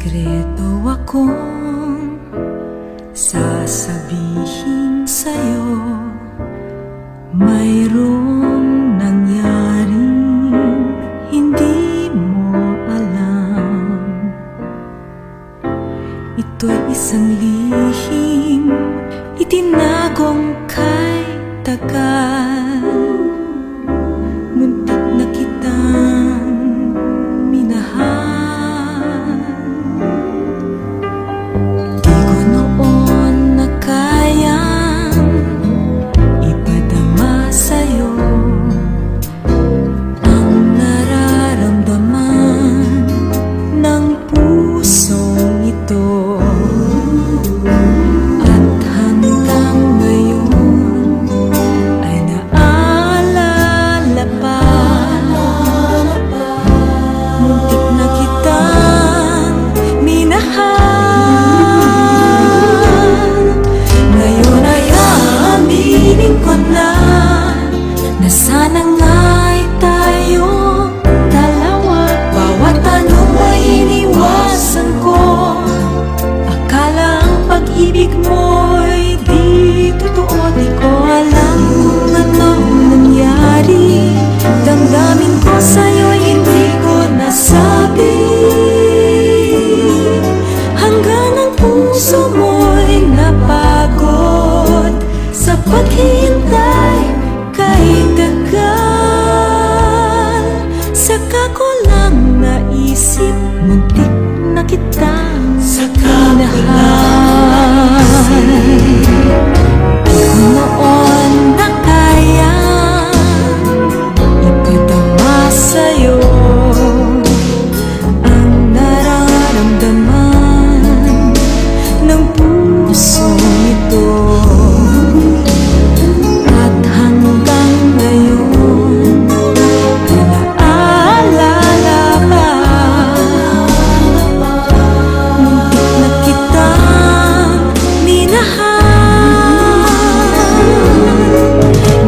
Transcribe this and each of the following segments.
sikreto akong sasabihin sa'yo. Mayroong nangyaring hindi mo alam. Ito'y isang lihim itinagong kay tagal. Muntik na kitang minahal. Di ko noon na kayang ipadama sa'yo ang nararamdaman ng pusong ito. At hanggang ngayon ay naaalala pa. Muntik na kitang minahal. Ngayon ay aaminin ko na sana nga'y tayong dalawa. Bawat tanong ay iniwasan ko. Akala ang pag-ibig mo'y di totoo. Di ko alam kung anong nangyari. Damdamin ko sa'yo'y hindi ko nasabi. Hanggang ang puso mo'y napagod sa paghihintay kahit tagal. Saka ko lang naisip, muntik na kitang minahal. Di ko noon na kayang ipadama sa'yo ang nararamdaman ng pusong ito. At hanggang ngayon ay naaalala pa. Muntik na kitang minahal.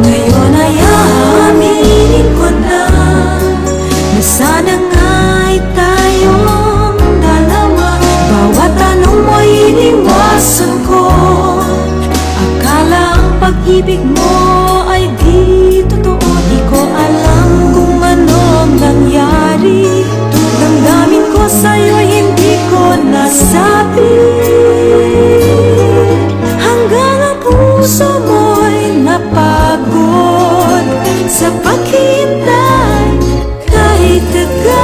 Ngayon ay aaminin ko na sana nga'y tayong dalawa. Bawat tanong mo'y iniwasan ko. Akala ang pag-ibig mo ay di totoo. Di ko alam kung anong nangyari. Damdamin ko sa'yo'y hindi ko nasabi. Hanggang ang puso mo'y napagod sa paghihintay kahit tagal.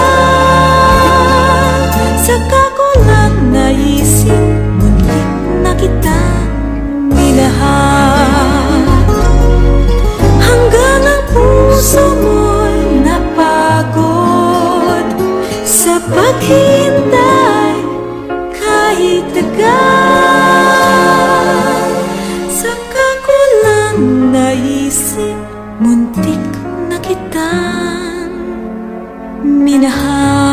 Saka ko lang naisip, muntik na kitang minahal. Hanggang ang puso mo'y napagod sa paghihintay kahit tagal. Saka ko lang naisip, muntik na kitang minahal.